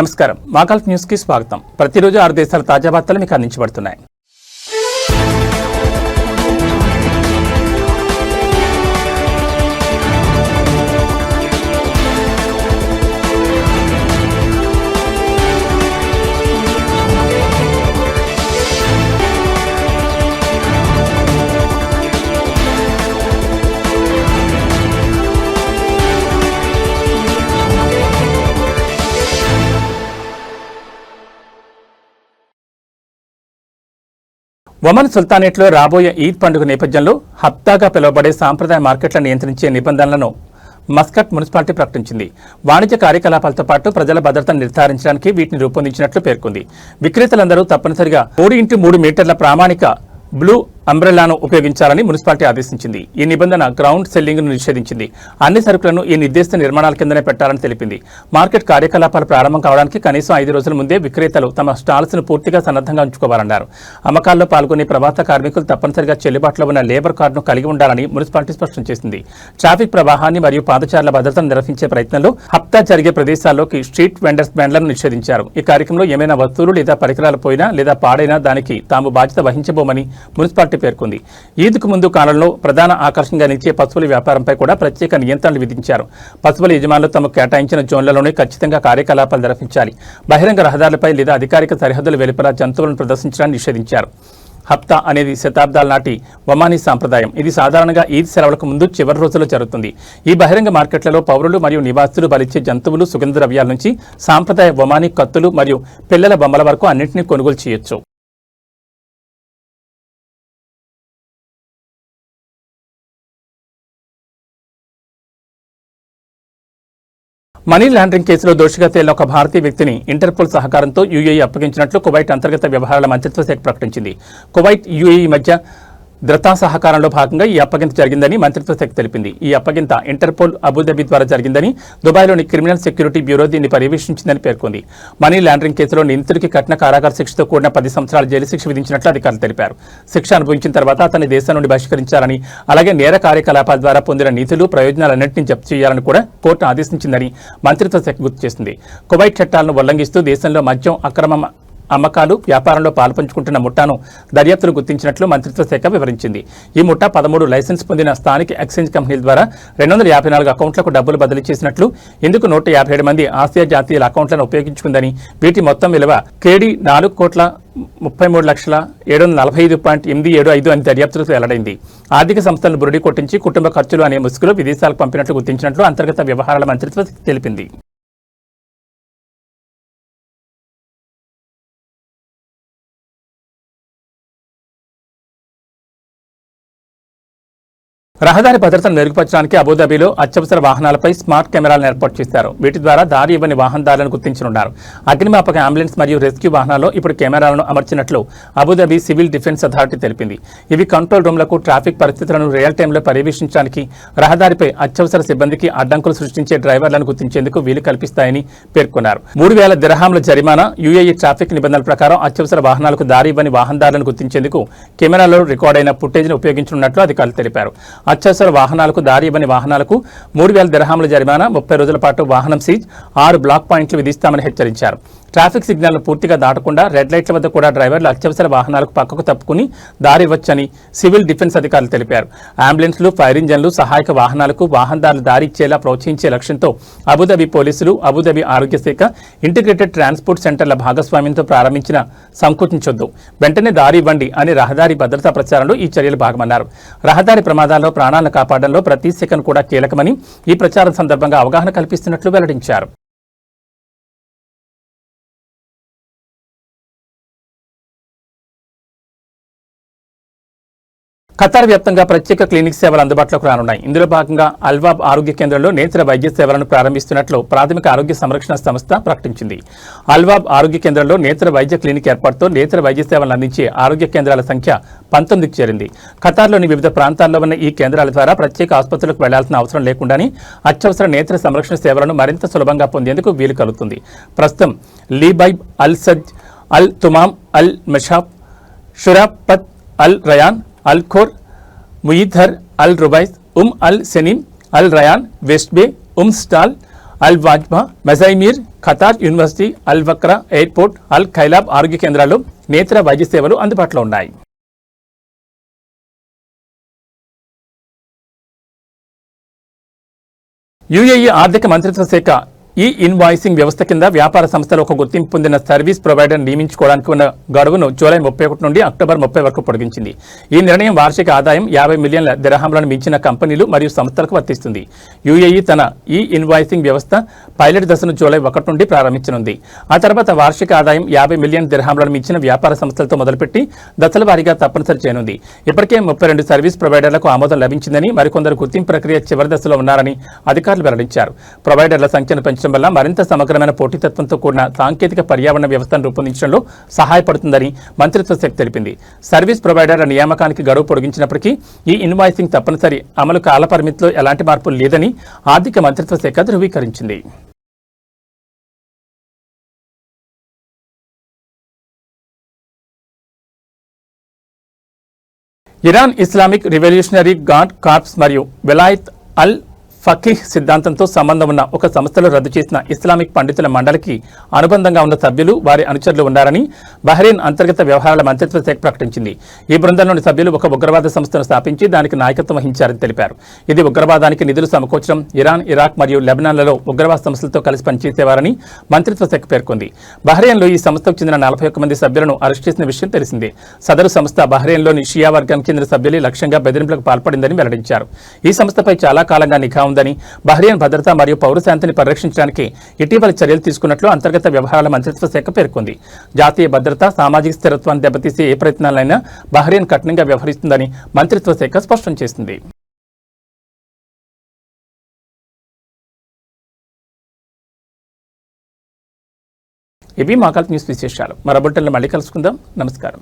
నమస్కారం, మాకల్ఫ్ న్యూస్ కి స్వాగతం. ప్రతిరోజు 6 దేశాల తాజా వార్తలు మీకు అందించబడుతున్నాయి. ఒమన్ సుల్తానేట్లో రాబోయే ఈద్ పండుగ నేపథ్యంలో హప్తాగా పిలువబడే సాంప్రదాయ మార్కెట్లను నియంత్రించే నిబంధనలను మస్కట్ మున్సిపాలిటీ ప్రకటించింది. వాణిజ్య కార్యకలాపాలతో పాటు ప్రజల భద్రతను నిర్ధారించడానికి వీటిని రూపొందించినట్లు పేర్కొంది. విక్రేతలందరూ తప్పనిసరిగా 3x3 మీటర్ల ప్రామాణిక బ్లూ అంబ్రెల్లాను ఉపయోగించాలని మున్సిపాలిటీ ఆదేశించింది. ఈ నిబంధన గ్రౌండ్ సెల్లింగ్ను నిషేధించింది. అన్ని సరుకులను ఈ నిర్దేశిత నిర్మాణాల కిందనే పెట్టాలని తెలిపింది. మార్కెట్ కార్యకలాపాలు ప్రారంభం కావడానికి కనీసం 5 రోజుల ముందే విక్రేతలు తమ స్టాల్స్ను పూర్తిగా సన్నద్ధంగా ఉంచుకోవాలన్నారు. అమ్మకాల్లో పాల్గొనే ప్రవాస కార్మికులు తప్పనిసరిగా చెల్లుబాటులో ఉన్న లేబర్ కార్డును కలిగి ఉండాలని మున్సిపాలిటీ స్పష్టం చేసింది. ట్రాఫిక్ ప్రవాహాన్ని మరియు పాదచారుల భద్రతను నిర్వహించే ప్రయత్నంలో హప్తా జరిగే ప్రదేశాల్లోకి స్ట్రీట్ వెండర్స్ బ్యాండ్లను నిషేధించారు. ఈ కార్యక్రమంలో ఏమైనా వస్తువులు లేదా పరికరాలు పోయినా లేదా పాడైనా దానికి తాము బాధ్యత వహించబోమని మున్సిపాలిటీ పేర్కొంది. ఈద్కు ముందు కాలంలో ప్రధాన ఆకర్షణగా నిలిచే పశువుల వ్యాపారంపై కూడా ప్రత్యేక నియంత్రణలు విధించారు. పశువుల యజమానులు తమకు కేటాయించిన జోన్లలోనే ఖచ్చితంగా కార్యకలాపాలు నిర్వహించాలి. బహిరంగ రహదారులపై లేదా అధికారిక సరిహద్దుల వెలుపల జంతువులను ప్రదర్శించడాన్ని నిషేధించారు. హప్తా అనేది శతాబ్దాల నాటి ఒమానీ సాంప్రదాయం. ఇది సాధారణంగా ఈద్ సెలవులకు ముందు చివరి రోజుల్లో జరుగుతుంది. ఈ బహిరంగ మార్కెట్లలో పౌరులు మరియు నివాసులు బలిచ్చే జంతువులు, సుగంధ ద్రవ్యాల నుంచి సాంప్రదాయ ఒమానీ కత్తులు మరియు పిల్లల బొమ్మల వరకు అన్నింటినీ కొనుగోలు చేయొచ్చు. మనీ లాండరింగ్ కేసులో దోషిగా తేలిన ఒక భారతీయ వ్యక్తిని ఇంటర్పోల్ సహకారంతో యూఏఈ అప్పగించినట్లు కువైట్ అంతర్గత వ్యవహారాల మంత్రిత్వ శాఖ ప్రకటించింది. కువైట్, యూఏఈ మధ్య ద్రతా సహకారంలో భాగంగా ఈ అప్పగింత జరిగిందని మంత్రిత్వ శాఖ తెలిపింది. ఈ అప్పగింత ఇంటర్పోల్ అబుదాబి ద్వారా జరిగిందని, దుబాయ్లోని క్రిమినల్ సెక్యూరిటీ బ్యూరో దీన్ని పర్యవేక్షించిందని పేర్కొంది. మనీ లాండరింగ్ కేసులో నిందితుడికి కఠిన కారాగార శిక్షతో కూడిన 10 సంవత్సరాల జైలు శిక్ష విధించినట్లు అధికారులు తెలిపారు. శిక్ష అనుభవించిన తర్వాత అతన్ని దేశం నుండి బహిష్కరించాలని, అలాగే నేర కార్యకలాపాల ద్వారా పొందిన నిధులు, ప్రయోజనాలన్నింటినీ జప్తు చేయాలని కూడా కోర్టు ఆదేశించిందని మంత్రిత్వ శాఖ గుర్తు చేసింది. కువైట్ చట్టాలను ఉల్లంఘిస్తూ దేశంలో మద్యం అక్రమ అమ్మకాలు, వ్యాపారంలో పాల్పంచుకుంటున్న ముఠాను దర్యాప్తులు గుర్తించినట్లు మంత్రిత్వ శాఖ వివరించింది. ఈ ముఠా 13 లైసెన్స్ పొందిన స్థానిక ఎక్స్చేంజ్ కంపెనీల ద్వారా 254 అకౌంట్లకు డబ్బులు బదిలీ చేసినట్లు, ఇందుకు 157 మంది ఆసియా జాతీయుల అకౌంట్లను ఉపయోగించుకుందని, వీటి మొత్తం విలువ కేడీ 4,33,745.875 అని దర్యాప్తులకు వెల్లడైంది. ఆర్థిక సంస్థలను బురిడి కొట్టించి కుటుంబ ఖర్చులు అనే ముసుగులో విదేశాలకు పంపినట్లు గుర్తించినట్లు అంతర్గత వ్యవహారాల మంత్రిత్వ శాఖ తెలిపింది. రహదారి భద్రతను మెరుగుపరచడానికి అబుదాబిలో అత్యవసర వాహనాలపై స్మార్ట్ కెమెరాలను ఏర్పాటు చేశారు. వీటి ద్వారా దారి ఇవ్వని వాహనదారులను గుర్తించనున్నారు. అగ్నిమాపక అంబులెన్స్ మరియు రెస్క్యూ వాహనాల్లో ఇప్పుడు కెమెరాలను అమర్చినట్లు అబుదాబి సివిల్ డిఫెన్స్ అథారిటీ తెలిపింది. ఇవి కంట్రోల్ రూమ్లకు ట్రాఫిక్ పరిస్థితులను రియల్ టైంలో పర్యవేక్షించడానికి, రహదారిపై అత్యవసర సిబ్బందికి అడ్డంకులు సృష్టించే డ్రైవర్లను గుర్తించేందుకు వీలు కల్పిస్తాయని పేర్కొన్నారు. 3000 దిర్హాముల జరిమానా, యూఏఈ ట్రాఫిక్ నిబంధనల ప్రకారం అత్యవసర వాహనాలకు దారి ఇవ్వని వాహనదారులను గుర్తించేందుకు కెమెరాలో రికార్డైన ఫుటేజ్ను ఉపయోగించనున్నట్లు అధికారులు తెలిపారు. అత్యవసర వాహనాలకు దారి ఇవ్వని వాహనాలకు 3000 దిర్హాముల జరిమానా, 30 రోజుల పాటు వాహనం సీజ్, 6 బ్లాక్ పాయింట్లు విధిస్తామని హెచ్చరించారు. ట్రాఫిక్ సిగ్నల్ను పూర్తిగా దాటకుండా రెడ్ లైట్ల వద్ద కూడా డ్రైవర్లు అత్యవసర వాహనాలకు పక్కకు తప్పుకుని దారి ఇవ్వచ్చని సివిల్ డిఫెన్స్ అధికారులు తెలిపారు. అంబులెన్స్లు, ఫైర్ ఇంజన్లు, సహాయక వాహనాలకు వాహనదారులు దారి ఇచ్చేలా ప్రోత్సహించే లక్ష్యంతో అబుదాబి పోలీసులు, అబుదాబి ఆరోగ్య శాఖ ఇంటిగ్రేటెడ్ ట్రాన్స్పోర్ట్ సెంటర్ల భాగస్వామ్యంతో ప్రారంభించిన సంకోచించొద్దు, వెంటనే దారి ఇవ్వండి అని రహదారి భద్రతా ప్రచారంలో ఈ చర్యలు భాగమన్నారు. రహదారి ప్రమాదాల్లో ప్రాణాలను కాపాడడంలో ప్రతి సెకను కూడా కీలకమని ఈ ప్రచారం సందర్భంగా అవగాహన కల్పిస్తున్నట్లు వెల్లడించారు. ఖతార్ వ్యాప్తంగా ప్రత్యేక క్లినిక్ సేవలు అందుబాటులోకి రానున్నాయి. ఇందులో భాగంగా అల్వాబ్ ఆరోగ్య కేంద్రంలో నేత్ర వైద్య సేవలను ప్రారంభిస్తున్నట్లు ప్రాథమిక ఆరోగ్య సంరక్షణ సంస్థ ప్రకటించింది. అల్వాబ్ ఆరోగ్య కేంద్రంలో నేత్ర వైద్య క్లినిక్ ఏర్పాటుతో నేత్ర వైద్య సేవలను అందించే ఆరోగ్య కేంద్రాల సంఖ్య 19కి చేరింది. ఖతార్లోని వివిధ ప్రాంతాల్లో ఉన్న ఈ కేంద్రాల ద్వారా ప్రత్యేక ఆసుపత్రులకు వెళ్లాల్సిన అవసరం లేకుండానే అత్యవసర నేత్ర సంరక్షణ సేవలను మరింత సులభంగా పొందేందుకు వీలు కలుగుతుంది. ప్రస్తుతం లీబైబ్, అల్ సజ్, అల్ తుమామ్, అల్ మెషాబ్, షురాపత్, అల్ రయాన్, అల్ ఖోర్, ముయిధర్, అల్ రుబైస్, అల్ సెనీమ్, అల్ రయాన్, వెస్ట్ బే, స్టాల్, అల్ వాజ్మా, మెజైమీర్, ఖతార్ యూనివర్సిటీ, అల్ వక్రా ఎయిర్పోర్ట్, అల్ ఖైలాబ్ ఆరోగ్య కేంద్రాల్లో నేత్ర వైద్య సేవలు అందుబాటులో ఉన్నాయి. యుఏఈ ఆర్థిక మంత్రిత్వ శాఖ ఈ ఇన్వాయిసింగ్ వ్యవస్థ కింద వ్యాపార సంస్థలు ఒక గుర్తింపు పొందిన సర్వీస్ ప్రొవైడర్ నియమించుకోవడానికి ఉన్న గడువును జూలై 31 నుండి అక్టోబర్ 30 వరకు పొడిగించింది. ఈ నిర్ణయం వార్షిక ఆదాయం 50 మిలియన్ల దిర్హాంలను మించిన కంపెనీలు మరియు సంస్థలకు వర్తిస్తుంది. యుఏఈ తన ఈ ఇన్వాయిసింగ్ వ్యవస్థ పైలట్ దశను జూలై 1 నుండి ప్రారంభించనుంది. ఆ తర్వాత వార్షిక ఆదాయం 50 మిలియన్ దిర్హాంలను మించిన వ్యాపార సంస్థలతో మొదలుపెట్టి దశల వారీగా తప్పనిసరి చేయనుంది. ఇప్పటికే 32 సర్వీస్ ప్రొవైడర్లకు ఆమోదం లభించిందని, మరికొందరు గుర్తింపు ప్రక్రియ చివరి దశలో ఉన్నారని అధికారులు వెల్లడించారు. ప్రొవైడర్ల సంఖ్యను పెంచడం వల్ల మరింత సమగ్రమైన పోటీతత్వంతో కూడిన సాంకేతిక పర్యావరణ వ్యవస్థను రూపొందించడంలో సహాయపడుతుందని మంత్రిత్వ శాఖ తెలిపింది. సర్వీస్ ప్రొవైడర్ల నియామకానికి గడువు పొడిగించినప్పటికీ ఈ ఇన్వాయిసింగ్ తప్పనిసరి అమలు కాల పరిమితిలో ఎలాంటి మార్పులు లేదని ఆర్థిక మంత్రిత్వ శాఖ ధృవీకరించింది. Iran Islamic Revolutionary Guard Corps మరియు వెలాయత్ అల్ ఫకీహ్ సిద్ధాంతంతో సంబంధం ఉన్న ఒక సంస్థలో రద్దు చేసిన ఇస్లామిక్ పండితుల మండలికి అనుబంధంగా ఉన్న సభ్యులు, వారి అనుచరులు ఉన్నారని బహ్రెయిన్ అంతర్గత వ్యవహారాల మంత్రిత్వ శాఖ ప్రకటించింది. ఈ బృందంలోని సభ్యులు ఒక ఉగ్రవాద సంస్థను స్థాపించి దానికి నాయకత్వం వహించారని తెలిపారు. ఇది ఉగ్రవాదానికి నిధులు సమకూర్చడం, ఇరాన్, ఇరాక్ మరియు లెబనాన్లలో ఉగ్రవాద సంస్థలతో కలిసి పనిచేసేవారని మంత్రిత్వ శాఖ పేర్కొంది. బహ్రెయిన్లో ఈ సంస్థకు చెందిన 41 మంది సభ్యులను అరెస్ట్ చేసిన విషయం తెలిసిందే. సదరు సంస్థ బహ్రెయిన్లోని షియా వర్గానికి చెందిన సభ్యులే లక్ష్యంగా బెదిరింపులకు పాల్పడిందని వెల్లడించారు. ఈ సంస్థపై చాలా కాలంగా నిఘా ఉందని, బహ్రెయిన్ భద్రత మరియు పౌరశాంతిని పరిరక్షించడానికి ఇటీవల చర్యలు తీసుకున్నట్లు అంతర్గత వ్యవహారాల మంత్రిత్వ శాఖ పేర్కొంది. జాతీయ భద్రత, సామాజిక స్థిరత్వాన్ని దెబ్బతీసే ఏ ప్రయత్నాలైనా బహ్రెయిన్ కఠినంగా వ్యవహరిస్తుందని మంత్రిత్వ శాఖ స్పష్టం చేసింది. ఇవి మా కల్ప్ న్యూస్ విశేషాలు. మరో బులెటిన్లో మళ్ళీ కలుసుకుందాం. నమస్కారం.